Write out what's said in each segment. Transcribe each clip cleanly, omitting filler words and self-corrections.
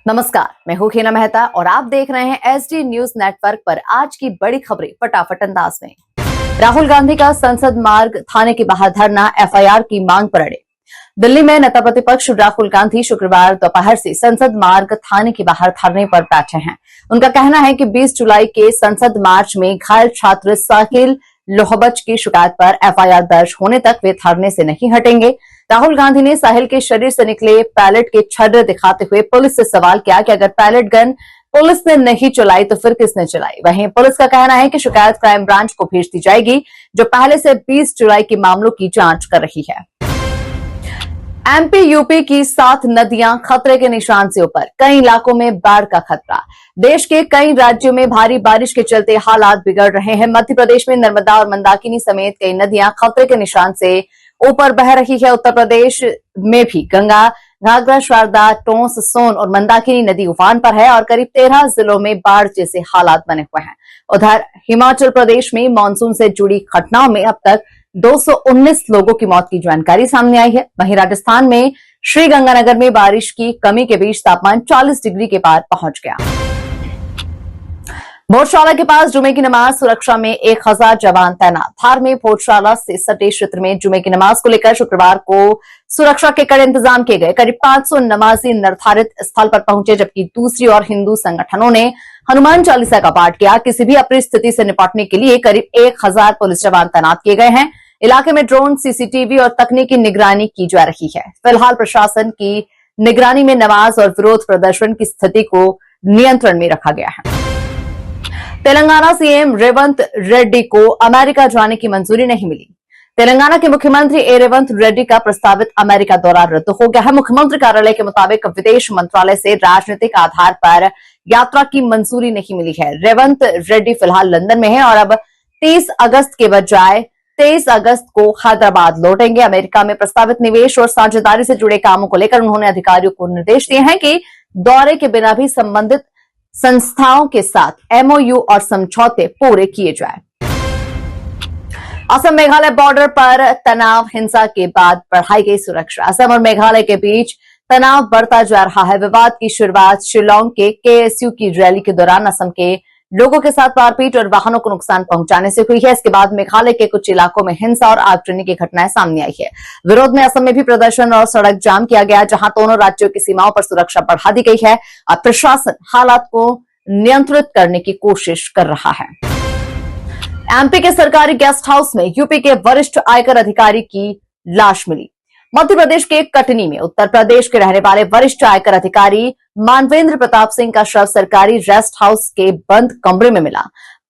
नमस्कार, मैं हूं हिना मेहता और आप देख रहे हैं एसडी न्यूज नेटवर्क पर आज की बड़ी खबरें फटाफट अंदाज में। राहुल गांधी का संसद मार्ग थाने के बाहर धरना, एफआईआर की मांग पर अड़े। दिल्ली में नेता प्रतिपक्ष राहुल गांधी शुक्रवार दोपहर से संसद मार्ग थाने के बाहर धरने पर बैठे हैं। उनका कहना है कि 20 जुलाई के संसद मार्च में घायल छात्र साहिल लोहबच की शिकायत पर एफआईआर दर्ज होने तक वे धरने से नहीं हटेंगे। राहुल गांधी ने साहिल के शरीर से निकले पैलेट के छर्रे दिखाते हुए पुलिस से सवाल किया कि अगर पैलेट गन पुलिस ने नहीं चलाई तो फिर किसने चलाई। वहीं पुलिस का कहना है कि शिकायत क्राइम ब्रांच को भेज दी जाएगी, जो पहले से 20 जुलाई के मामलों की जांच कर रही है। एमपी यूपी की 7 नदियां खतरे के निशान से ऊपर, कई इलाकों में बाढ़ का खतरा। देश के कई राज्यों में भारी बारिश के चलते हालात बिगड़ रहे हैं। मध्य प्रदेश में नर्मदा और मंदाकिनी समेत कई नदियां खतरे के निशान से ऊपर बह रही है। उत्तर प्रदेश में भी गंगा, घाघरा, शारदा, टोंस, सोन और मंदाकिनी नदी उफान पर है और करीब 13 जिलों में बाढ़ जैसे हालात बने हुए हैं। उधर हिमाचल प्रदेश में मानसून से जुड़ी घटनाओं में अब तक 219 लोगों की मौत की जानकारी सामने आई है। वहीं राजस्थान में श्रीगंगानगर में बारिश की कमी के बीच तापमान 40 डिग्री के पार पहुंच गया। भोजशाला के पास जुमे की नमाज सुरक्षा में 1000 जवान तैनात। धार में भोजशाला से सटे क्षेत्र में जुमे की नमाज को लेकर शुक्रवार को सुरक्षा के कड़े इंतजाम किए गए। करीब 500 नमाजी निर्धारित स्थल पर पहुंचे, जबकि दूसरी ओर हिंदू संगठनों ने हनुमान चालीसा का पाठ किया। किसी भी अप्रिय स्थिति से निपटने के लिए करीब 1000 पुलिस जवान तैनात किए गए हैं। इलाके में ड्रोन, सीसीटीवी और तकनीकी निगरानी की जा रही है। फिलहाल प्रशासन की निगरानी में नमाज और विरोध प्रदर्शन की स्थिति को नियंत्रण में रखा गया है। तेलंगाना सीएम रेवंत रेड्डी को अमेरिका जाने की मंजूरी नहीं मिली। तेलंगाना के मुख्यमंत्री रेवंत रेड्डी का प्रस्तावित अमेरिका दौरा रद्द हो गया है। मुख्यमंत्री कार्यालय के मुताबिक विदेश मंत्रालय से राजनीतिक आधार पर यात्रा की मंजूरी नहीं मिली है। रेवंत रेड्डी फिलहाल लंदन में है और अब 30 अगस्त के बजाय 23 अगस्त को हैदराबाद लौटेंगे। अमेरिका में प्रस्तावित निवेश और साझेदारी से जुड़े कामों को लेकर उन्होंने अधिकारियों को निर्देश दिए हैं कि दौरे के बिना भी संबंधित संस्थाओं के साथ एमओयू और समझौते पूरे किए जाए। असम मेघालय बॉर्डर पर तनाव, हिंसा के बाद बढ़ाई गई सुरक्षा। असम और मेघालय के बीच तनाव बढ़ता जा रहा है। विवाद की शुरुआत शिलोंग के केएसयू की रैली के दौरान असम के लोगों के साथ मारपीट और वाहनों को नुकसान पहुंचाने से हुई है। इसके बाद मेघालय के कुछ इलाकों में हिंसा और आगजनी की घटनाएं सामने आई है। विरोध में असम में भी प्रदर्शन और सड़क जाम किया गया, जहां दोनों राज्यों की सीमाओं पर सुरक्षा बढ़ा दी गई है और प्रशासन हालात को नियंत्रित करने की कोशिश कर रहा है। एमपी के सरकारी गेस्ट हाउस में यूपी के वरिष्ठ आयकर अधिकारी की लाश मिली। मध्य प्रदेश के कटनी में उत्तर प्रदेश के रहने वाले वरिष्ठ आयकर अधिकारी मानवेंद्र प्रताप सिंह का शव सरकारी रेस्ट हाउस के बंद कमरे में मिला।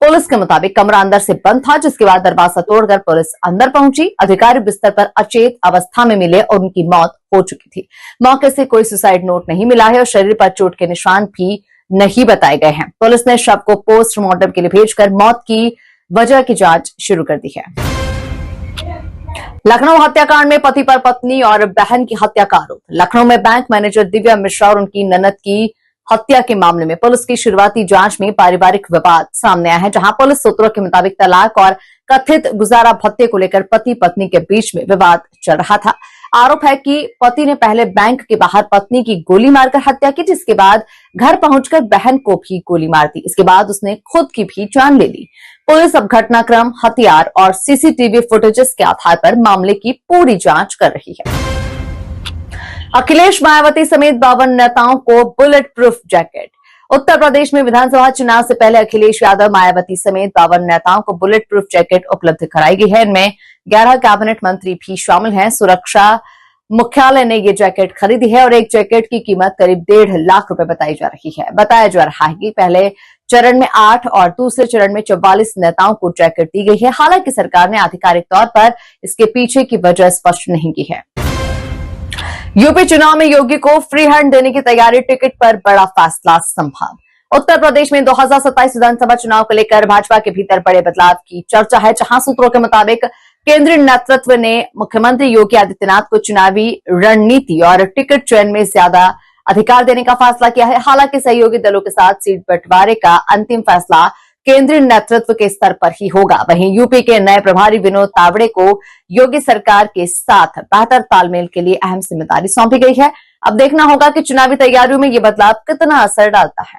पुलिस के मुताबिक कमरा अंदर से बंद था, जिसके बाद दरवाजा तोड़कर पुलिस अंदर पहुंची। अधिकारी बिस्तर पर अचेत अवस्था में मिले और उनकी मौत हो चुकी थी। मौके से कोई सुसाइड नोट नहीं मिला है और शरीर पर चोट के निशान भी नहीं बताए गए हैं। पुलिस ने शव को पोस्टमार्टम के लिए भेजकर मौत की वजह की जांच शुरू कर दी है। लखनऊ हत्याकांड में पति पर पत्नी और बहन की हत्या का आरोप। लखनऊ में बैंक मैनेजर दिव्या मिश्रा और उनकी ननद की हत्या के मामले में पुलिस की शुरुआती जांच में पारिवारिक विवाद सामने आया है, जहां पुलिस सूत्रों के मुताबिक तलाक और कथित गुजारा भत्ते को लेकर पति पत्नी के बीच में विवाद चल रहा था। आरोप है कि पति ने पहले बैंक के बाहर पत्नी की गोली मारकर हत्या की, जिसके बाद घर पहुंचकर बहन को भी गोली मार दी। इसके बाद उसने खुद की भी जान ले ली। पुलिस अब घटनाक्रम, हथियार और सीसीटीवी फुटेजेस के आधार पर मामले की पूरी जांच कर रही है। अखिलेश मायावती समेत 52 नेताओं को bullet proof jacket. Uttar Pradesh में विधानसभा चुनाव से पहले अखिलेश यादव, मायावती समेत 52 नेताओं को बुलेट प्रूफ जैकेट उपलब्ध कराई गई है। इनमें 11 कैबिनेट मंत्री भी शामिल हैं। सुरक्षा मुख्यालय ने ये जैकेट खरीदी है और एक जैकेट की कीमत करीब 1.5 लाख रुपए बताई जा रही है। बताया जा रहा है कि पहले चरण में 8 और दूसरे चरण में 44 नेताओं को जैकेट दी गई है। हालांकि सरकार ने आधिकारिक तौर पर इसके पीछे की वजह स्पष्ट नहीं की है। यूपी चुनाव में योगी को फ्री हैंड देने की तैयारी, टिकट पर बड़ा फैसला संभव। उत्तर प्रदेश में 2027 विधानसभा चुनाव को लेकर भाजपा के भीतर बड़े बदलाव की चर्चा है, जहां सूत्रों के मुताबिक केंद्रीय नेतृत्व ने मुख्यमंत्री योगी आदित्यनाथ को चुनावी रणनीति और टिकट चयन में ज्यादा अधिकार देने का फैसला किया है। हालांकि सहयोगी दलों के साथ सीट बंटवारे का अंतिम फैसला केंद्रीय नेतृत्व के स्तर पर ही होगा। वहीं यूपी के नए प्रभारी विनोद तावड़े को योगी सरकार के साथ बेहतर तालमेल के लिए अहम जिम्मेदारी सौंपी गई है। अब देखना होगा कि चुनावी तैयारियों में ये बदलाव कितना असर डालता है।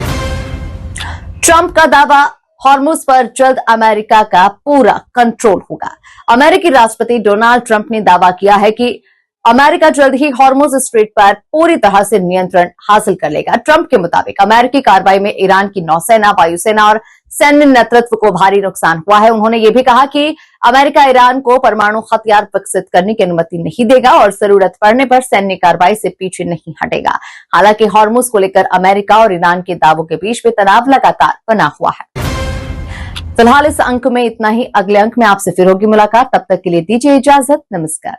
ट्रंप का दावा, हॉर्मुज पर जल्द अमेरिका का पूरा कंट्रोल होगा। अमेरिकी राष्ट्रपति डोनाल्ड ट्रंप ने दावा किया है कि अमेरिका जल्द ही हॉर्मुज स्ट्रेट पर पूरी तरह से नियंत्रण हासिल कर लेगा। ट्रंप के मुताबिक अमेरिकी कार्रवाई में ईरान की नौसेना, वायुसेना और सैन्य नेतृत्व को भारी नुकसान हुआ है। उन्होंने ये भी कहा कि अमेरिका ईरान को परमाणु हथियार विकसित करने की अनुमति नहीं देगा और जरूरत पड़ने पर सैन्य कार्रवाई से पीछे नहीं हटेगा। हालांकि हॉर्मुज को लेकर अमेरिका और ईरान के दावों के बीच में तनाव लगातार बना हुआ है। फिलहाल इस अंक में इतना ही। अगले अंक में आपसे फिर होगी मुलाकात। तब तक के लिए दीजिए इजाजत। नमस्कार।